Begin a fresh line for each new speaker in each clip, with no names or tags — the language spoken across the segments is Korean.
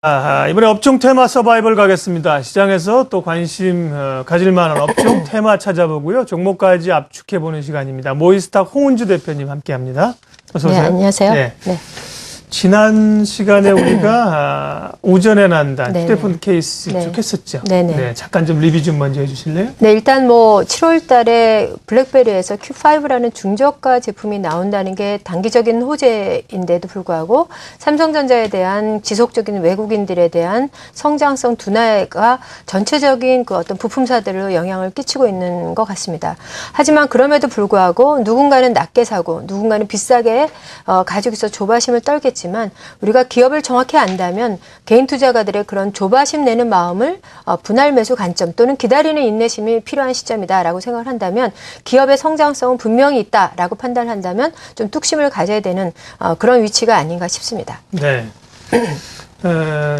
이번에 업종 테마 서바이벌 가겠습니다. 시장에서 또 관심 가질 만한 업종 테마 찾아보고요. 종목까지 압축해보는 시간입니다. 모이스탁 홍은주 대표님 함께합니다. 어서 오세요.
네, 안녕하세요.
네.
네.
지난 시간에 우리가 오전에 난다
네네.
휴대폰 케이스
네.
쭉 했었죠.
네네.
네, 잠깐 좀 리뷰 좀 먼저 해주실래요?
네, 일단 뭐 7월 달에 블랙베리에서 Q5라는 중저가 제품이 나온다는 게 단기적인 호재인데도 불구하고 삼성전자에 대한 지속적인 외국인들에 대한 성장성 둔화가 전체적인 그 어떤 부품사들로 영향을 끼치고 있는 것 같습니다. 하지만 그럼에도 불구하고 누군가는 낮게 사고 누군가는 비싸게 가지고 있어 조바심을 떨겠지만 우리가 기업을 정확히 안다면 개인 투자가들의 그런 조바심 내는 마음을 분할 매수 관점 또는 기다리는 인내심이 필요한 시점이다라고 생각을 한다면 기업의 성장성은 분명히 있다라고 판단한다면 좀 뚝심을 가져야 되는 그런 위치가 아닌가 싶습니다.
네.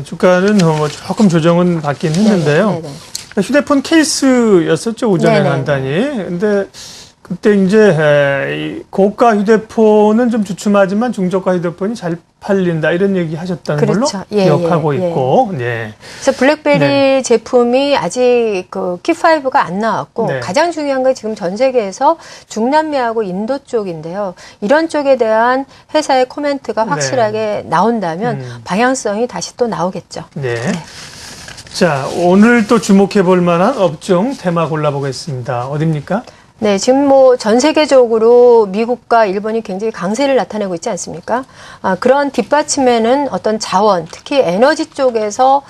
주가는 뭐 조금 조정은 받긴 했는데요.
네네.
휴대폰 케이스였었죠, 오전에
네네.
간단히. 근데 그때 이제 고가 휴대폰은 좀 주춤하지만 중저가 휴대폰이 잘 팔린다 이런 얘기 하셨다는
그렇죠.
걸로
예,
기억하고
예,
있고. 네.
그래서 블랙베리
네.
제품이 아직 그 Q5가 안 나왔고
네.
가장 중요한 건 지금 전 세계에서 중남미하고 인도 쪽인데요. 이런 쪽에 대한 회사의 코멘트가 확실하게 나온다면 방향성이 다시 또 나오겠죠.
네. 자, 오늘 또 주목해 볼 만한 업종 테마 골라보겠습니다. 어딥니까?
네, 지금 뭐 전 세계적으로 미국과 일본이 굉장히 강세를 나타내고 있지 않습니까? 그런 뒷받침에는 어떤 자원, 특히 에너지 쪽에서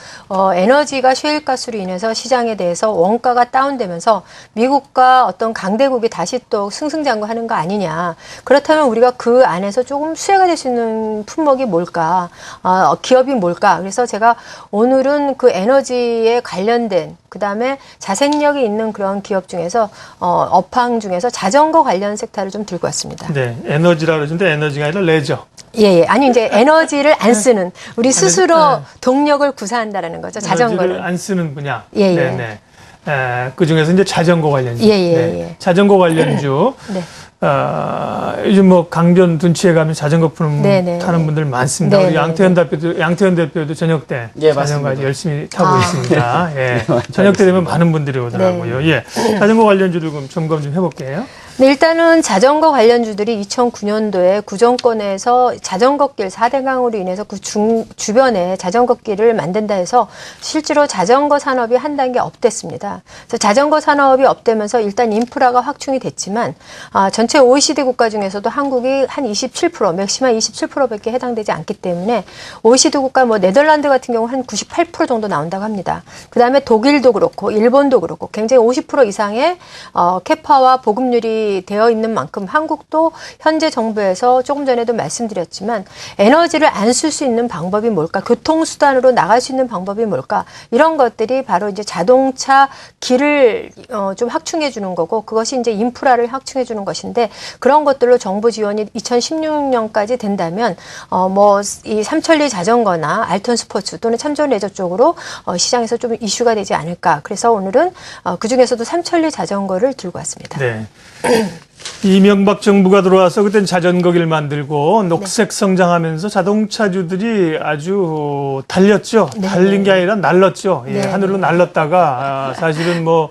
에너지가 셰일가스로 인해서 시장에 대해서 원가가 다운되면서 미국과 어떤 강대국이 다시 또 승승장구하는 거 아니냐. 그렇다면 우리가 그 안에서 조금 수혜가 될 수 있는 품목이 뭘까? 기업이 뭘까? 그래서 제가 오늘은 그 에너지에 관련된 그다음에 자생력이 있는 그런 기업 중에서 업황 중에서 자전거 관련 섹터를 좀 들고 왔습니다.
네, 에너지라 그러는데 에너지가 아니라 레저.
예. 아니 이제 에너지를 안 쓰는 우리 스스로
네.
동력을 구사한다라는 거죠.
에너지를
자전거를.
안 쓰는 분야.
예.
네. 그 중에서 이제 자전거 관련주.
예.
자전거 관련주.
네.
요즘 뭐 강변 둔치에 가면 자전거
네네.
타는 분들 많습니다. 우리 양태현 대표도 저녁 때 자전거 아주 열심히 타고 있습니다. 예. 저녁 때 되면 많은 분들이 오더라고요. 예. 자전거 관련주를 좀 점검 좀 해볼게요.
네, 일단은 자전거 관련주들이 2009년도에 구정권에서 자전거길 4대강으로 인해서 그 주변에 자전거길을 만든다 해서 실제로 자전거 산업이 한 단계 업됐습니다. 그래서 자전거 산업이 업되면서 일단 인프라가 확충이 됐지만 전체 OECD 국가 중에서도 한국이 한 27%, 맥시멈 27%밖에 해당되지 않기 때문에 OECD 국가 뭐 네덜란드 같은 경우 한 98% 정도 나온다고 합니다. 그다음에 독일도 그렇고 일본도 그렇고 굉장히 50% 이상의 캐파와 보급률이 되어 있는 만큼 한국도 현재 정부에서 조금 전에도 말씀드렸지만 에너지를 안 쓸 수 있는 방법이 뭘까? 교통수단으로 나갈 수 있는 방법이 뭘까? 이런 것들이 바로 이제 자동차 길을 좀 확충해 주는 거고 그것이 이제 인프라를 확충해 주는 것인데 그런 것들로 정부 지원이 2016년까지 된다면 뭐 이 삼천리 자전거나 알턴 스포츠 또는 참전 레저 쪽으로 시장에서 좀 이슈가 되지 않을까. 그래서 오늘은 그 중에서도 삼천리 자전거를 들고 왔습니다.
네. 이명박 정부가 들어와서 그땐 자전거길 만들고 녹색 성장하면서 자동차주들이 아주 달렸죠.
네.
달린 게 아니라 날랐죠. 예,
네.
하늘로 날랐다가 사실은 뭐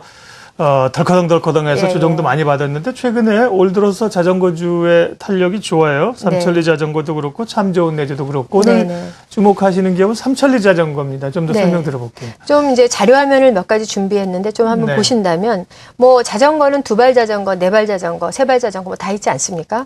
덜커덩덜커덩해서 조정도 많이 받았는데 최근에 올 들어서 자전거주의 탄력이 좋아요. 삼천리 자전거도 그렇고 참 좋은 내조도 그렇고 오늘 주목하시는 기업은 삼천리 자전거입니다. 좀 더 설명 들어볼게요.
좀 이제 자료화면을 몇 가지 준비했는데 좀 한번 보신다면 뭐 자전거는 2발 자전거, 4발 자전거, 3발 자전거 뭐 다 있지 않습니까?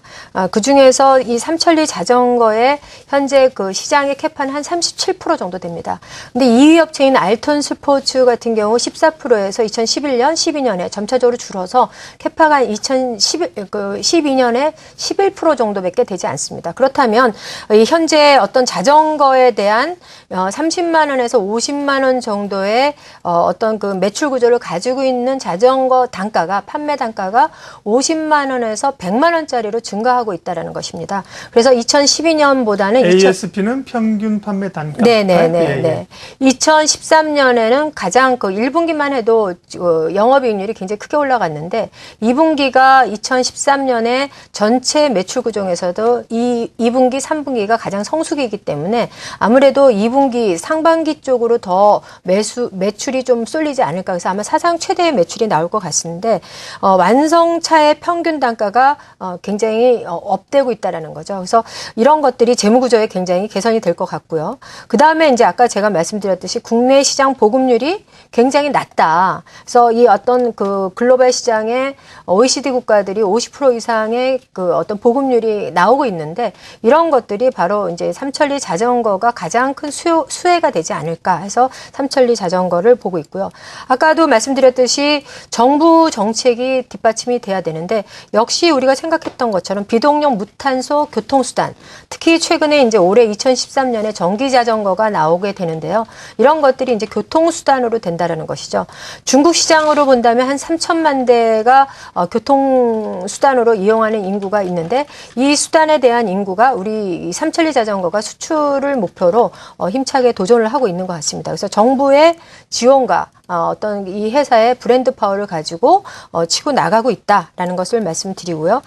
그 중에서 이 삼천리 자전거의 현재 그 시장의 캐파는 한 37% 정도 됩니다. 근데 2위 업체인 알톤 스포츠 같은 경우 14%에서 2011년, 12년에 점차적으로 줄어서 캐파가 2012년에 11% 정도밖에 되지 않습니다. 그렇다면 이 현재 어떤 자전거에 대한 30만 원에서 50만 원 정도의 어떤 그 매출 구조를 가지고 있는 자전거 단가가 판매 단가가 50만 원에서 100만 원짜리로 증가하고 있다라는 것입니다. 그래서 2012년보다는
ASP는 평균 판매 단가.
네네네. 2013년에는 가장 그 1분기만 해도 영업이익률이 굉장히 크게 올라갔는데 2분기가 2013년에 전체 매출 구종에서도 2분기, 3분기가 가장 성수기이기 때문에 아무래도 2분기 상반기 쪽으로 더 매출이 좀 쏠리지 않을까. 그래서 아마 사상 최대의 매출이 나올 것 같은데 완성차의 평균 단가가 굉장히 업되고 있다라는 거죠. 그래서 이런 것들이 재무구조에 굉장히 개선이 될 것 같고요. 그 다음에 이제 아까 제가 말씀드렸듯이 국내 시장 보급률이 굉장히 낮다. 그래서 이 어떤 그 글로벌 시장에 OECD 국가들이 50% 이상의 그 어떤 보급률이 나오고 있는데 이런 것들이 바로 이제 삼천리 자전거가 가장 큰 수혜가 되지 않을까 해서 삼천리 자전거를 보고 있고요. 아까도 말씀드렸듯이 정부 정책이 뒷받침이 돼야 되는데 역시 우리가 생각했던 것처럼 비동력 무탄소 교통수단, 특히 최근에 이제 올해 2013년에 전기 자전거가 나오게 되는데요. 이런 것들이 이제 교통수단으로 된다라는 것이죠. 중국 시장으로 본다면 한 3천만 대가 교통수단으로 이용하는 인구가 있는데 이 수단에 대한 인구가 우리 삼천리 자전거가 수출을 목표로 힘차게 도전을 하고 있는 것 같습니다. 그래서 정부의 지원과 어떤 이 회사의 브랜드 파워를 가지고 치고 나가고 있다라는 것을 말씀드리고요.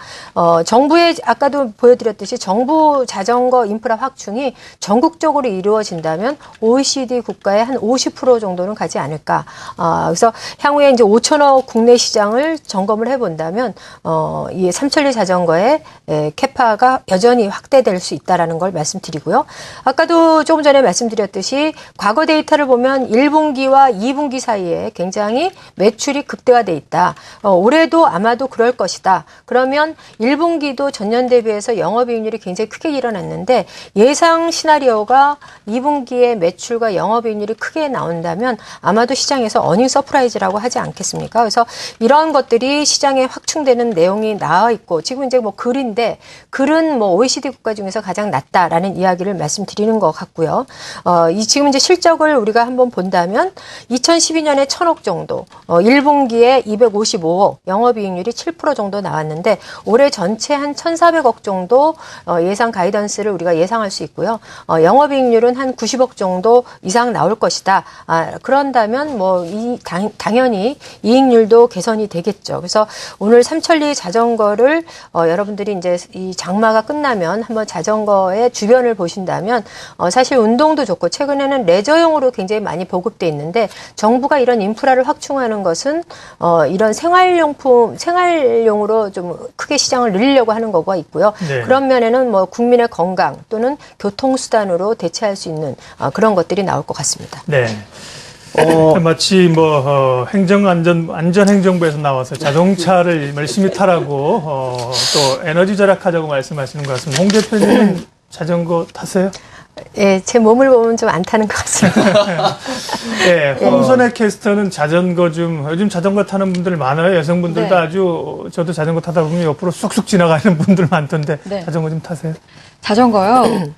정부의 아까도 보여드렸듯이 정부 자전거 인프라 확충이 전국적으로 이루어진다면 OECD 국가의 한 50% 정도는 가지 않을까. 그래서 향후에 이제 5천억 국내 시장을 점검을 해본다면 이 삼천리 자전거의 캐파가 여전히 확대될 수 있다라는 걸 말씀드리고요. 아까도 조금 전에 말씀드렸듯이 과거 데이터를 보면 1분기와 2분기 사이에 굉장히 매출이 극대화돼 있다. 올해도 아마도 그럴 것이다. 그러면 1분기도 전년 대비해서 영업이익률이 굉장히 크게 일어났는데 예상 시나리오가 2분기에 매출과 영업이익률이 크게 나온다면 아마도 시장에서 어닝 서프라이즈라고 하지 않겠습니까? 그래서 이런 것들이 시장에 확충되는 내용이 나와 있고 지금 이제 뭐 글인데 글은 뭐 OECD 국가 중에서 가장 낮다라는 이야기를 말씀드리는 것 같고요. 지금 이제 실적을 우리가 한번 본다면 2012년에 1,000억 정도, 1분기에 255억, 영업이익률이 7% 정도 나왔는데 올해 전체 한 1,400억 정도 예상 가이던스를 우리가 예상할 수 있고요. 영업이익률은 한 90억 정도 이상 나올 것이다. 그런다면 뭐 당연히 이익률도 개선이 되겠죠. 그래서 오늘 삼천리 자전거를 여러분들이 이제 이 장마가 끝나면 한번 자전거의 주변을 보신다면 사실 운동도 좋고 최근에는 레저용으로 굉장히 많이 보급돼 있는데 정부가 이런 인프라를 확충하는 것은 이런 생활용으로 좀 크게 시장을 늘리려고 하는 거가 있고요. 네. 그런 면에는 뭐 국민의 건강 또는 교통수단으로 대체할 수 있는 그런 것들이 나올 것 같습니다.
네. 마치 뭐 안전행정부에서 나와서 자동차를 열심히 타라고 또 에너지 절약하자고 말씀하시는 것 같습니다. 홍 대표님은 자전거 타세요?
예, 제 몸을 보면 좀 안 타는 것 같습니다.
예, 홍선혜 캐스터는 자전거 요즘 자전거 타는 분들 많아요. 여성분들도 네. 아주 저도 자전거 타다 보면 옆으로 쑥쑥 지나가는 분들 많던데 네. 자전거 좀 타세요?
자전거요?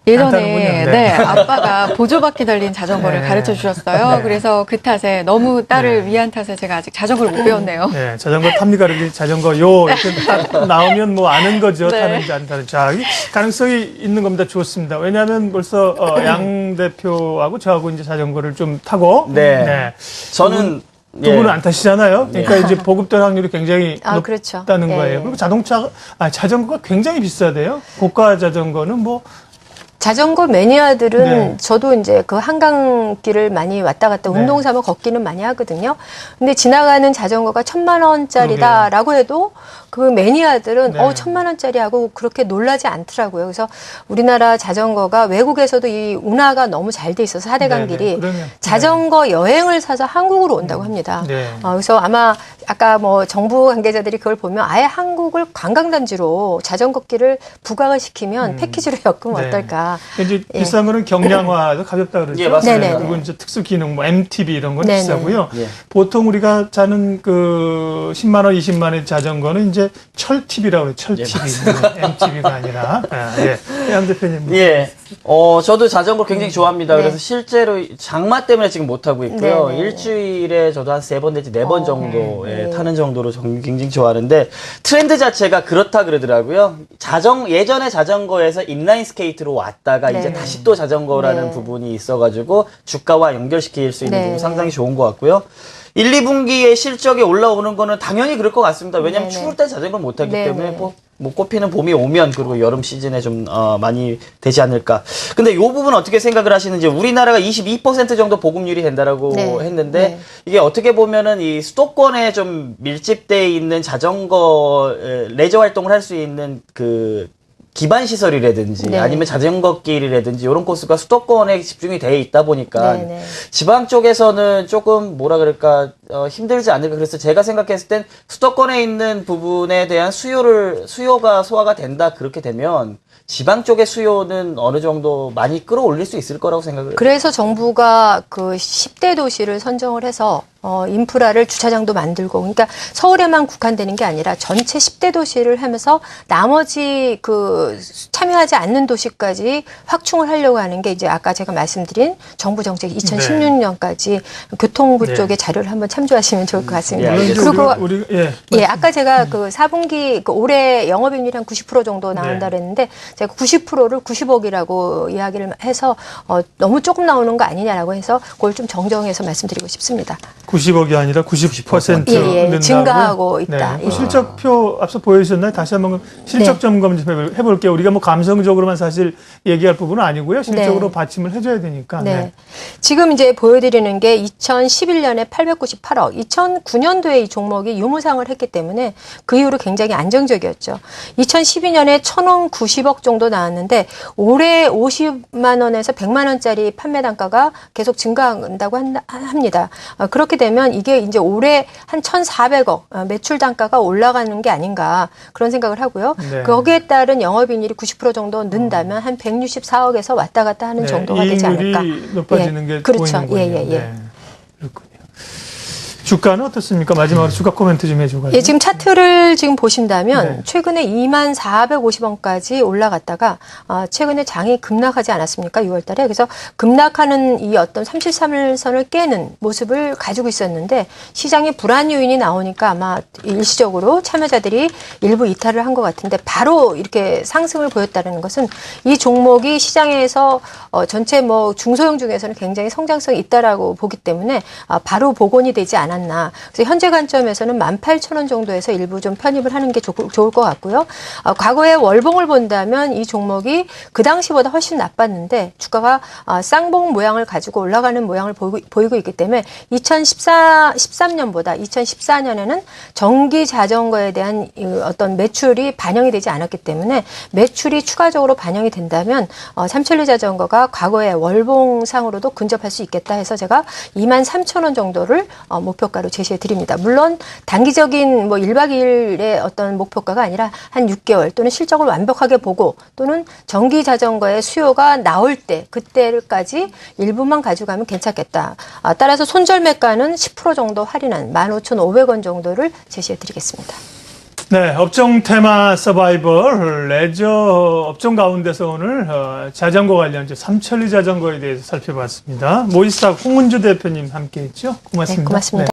예전에 네, 아빠가 보조바퀴 달린 자전거를 가르쳐 주셨어요. 네. 그래서 그 탓에 너무 딸을 위한 탓에 제가 아직 자전거를 못 배웠네요.
네, 자전거 탑니까? 이렇게 자전거 이렇게 딱 나오면 뭐 아는 거죠. 네. 타는지 안 타는지. 자, 가능성이 있는 겁니다. 좋습니다. 왜냐하면 벌써 양 대표하고 저하고 이제 자전거를 좀 타고 네.
저는
두 분은 안 타시잖아요. 그러니까 이제 보급될 확률이 굉장히 높다는
그렇죠.
거예요. 그리고 자전거가 굉장히 비싸대요. 고가 자전거는 뭐
자전거 매니아들은 네. 저도 이제 그 한강길을 많이 왔다 갔다 네. 운동 삼아 걷기는 많이 하거든요. 근데 지나가는 자전거가 1,000만 원짜리다라고 해도 그 매니아들은
네.
1,000만 원짜리 하고 그렇게 놀라지 않더라고요. 그래서 우리나라 자전거가 외국에서도 이 운하가 너무 잘 돼 있어서 4대강 길이 자전거 여행을 사서 한국으로 온다고 합니다.
네.
그래서 아마 아까 뭐 정부 관계자들이 그걸 보면 아예 한국을 관광단지로 자전거 길을 부각을 시키면 패키지로 엮으면 어떨까.
이제 비싼 거는 경량화도 가볍다 그러죠.
예, 맞습니다.
그리고 이제 특수 기능, 뭐 MTB 이런 건
네네.
비싸고요. 예. 보통 우리가 자는 그 10만 원, 20만 원의 자전거는 이제 철TB라고 해요. 철TB. 예, MTB가 아니라. 양 대표님.
예.
저도 자전거 굉장히 좋아합니다.
네.
그래서 실제로 장마 때문에 지금 못하고 있고요.
네, 네.
일주일에 저도 한 3번 내지 4번 정도
네.
타는 정도로 굉장히 좋아하는데 트렌드 자체가 그렇다 그러더라고요. 예전에 자전거에서 인라인 스케이트로 왔다가
네.
이제 다시 또 자전거라는
네.
부분이 있어가지고 주가와 연결시킬 수 있는
네.
부분 상당히 좋은 것 같고요. 1, 2분기에 실적이 올라오는 거는 당연히 그럴 것 같습니다. 왜냐하면
네네.
추울 때 자전거를 못 타기
네네.
때문에 뭐 꼽히는 봄이 오면 그리고 여름 시즌에 좀 많이 되지 않을까. 근데 이 부분 어떻게 생각을 하시는지 우리나라가 22% 정도 보급률이 된다라고
네.
했는데
네.
이게 어떻게 보면은 이 수도권에 좀 밀집돼 있는 자전거 레저 활동을 할 수 있는 그 기반 시설이라든지
네.
아니면 자전거 길이라든지 이런 코스가 수도권에 집중이 돼 있다 보니까
네, 네.
지방 쪽에서는 조금 뭐라 그럴까 힘들지 않을까. 그래서 제가 생각했을 땐 수도권에 있는 부분에 대한 수요가 소화가 된다. 그렇게 되면 지방 쪽의 수요는 어느 정도 많이 끌어올릴 수 있을 거라고 생각을 해요.
그래서 정부가 그 10대 도시를 선정을 해서 인프라를 주차장도 만들고, 그러니까 서울에만 국한되는 게 아니라 전체 10대 도시를 하면서 나머지 그 참여하지 않는 도시까지 확충을 하려고 하는 게 이제 아까 제가 말씀드린 정부 정책 2016년까지 교통부
네.
쪽의 자료를 한번 참조하시면 좋을 것 같습니다.
예, 알겠습니다.
그리고
우리
아까 제가 그 4분기 그 올해 영업이익률이 한 90% 정도 나온다
네.
그랬는데 제가 90%를 90억이라고 이야기를 해서 너무 조금 나오는 거 아니냐라고 해서 그걸 좀 정정해서 말씀드리고 싶습니다.
90억이 아니라 90%
예, 예.
는다고요?
증가하고 있다.
네.
예.
실적표 앞서 보여주셨나요? 다시 한번 실적
네.
점검 좀 해볼게요. 우리가 뭐 감성적으로만 사실 얘기할 부분은 아니고요. 실적으로
네.
받침을 해줘야 되니까.
네. 지금 이제 보여드리는 게 2011년에 898억, 2009년도에 이 종목이 유무상을 했기 때문에 그 이후로 굉장히 안정적이었죠. 2012년에 1,000원 90억 정도 나왔는데 올해 50만 원에서 100만 원짜리 판매 단가가 계속 증가한다고 합니다. 그렇게 되면 이게 이제 올해 한 1,400억 매출 단가가 올라가는 게 아닌가 그런 생각을 하고요.
네.
거기에 따른 영업이익률이 90% 정도 는다면 한 164억에서 왔다 갔다 하는 정도가 되지 않을까.
이익률이 높아지는
예,
게
그렇죠.
보이는군요.
예, 예, 예.
네. 그렇군요. 주가는 어떻습니까? 마지막으로 주가 코멘트 좀 해주고.
예, 지금 차트를 지금 보신다면
네.
최근에 24,450원까지 올라갔다가 최근에 장이 급락하지 않았습니까? 6월 달에. 그래서 급락하는 이 어떤 33일선을 깨는 모습을 가지고 있었는데 시장에 불안 요인이 나오니까 아마 일시적으로 참여자들이 일부 이탈을 한 것 같은데 바로 이렇게 상승을 보였다는 것은 이 종목이 시장에서 전체 뭐 중소형 중에서는 굉장히 성장성이 있다라고 보기 때문에 바로 복원이 되지 않았나. 그래서 현재 관점에서는 18,000원 정도에서 일부 좀 편입을 하는 게 좋을 것 같고요. 과거에 월봉을 본다면 이 종목이 그 당시보다 훨씬 나빴는데 주가가 쌍봉 모양을 가지고 올라가는 모양을 보이고 있기 때문에 2013년보다 2014년에는 전기 자전거에 대한 어떤 매출이 반영이 되지 않았기 때문에 매출이 추가적으로 반영이 된다면 삼천리 자전거가 과거의 월봉상으로도 근접할 수 있겠다 해서 제가 23,000원 정도를 목표가로 제시해 드립니다. 물론 단기적인 뭐 1박 2일의 어떤 목표가가 아니라 한 6개월 또는 실적을 완벽하게 보고 또는 전기 자전거의 수요가 나올 때 그때까지 일부만 가져가면 괜찮겠다. 따라서 손절매가는 10% 정도 할인한 15,500원 정도를 제시해 드리겠습니다.
네, 업종 테마 서바이벌 레저 업종 가운데서 오늘 자전거 관련주 삼천리 자전거에 대해서 살펴봤습니다. 모이스탁 홍은주 대표님 함께했죠. 고맙습니다.
네, 고맙습니다.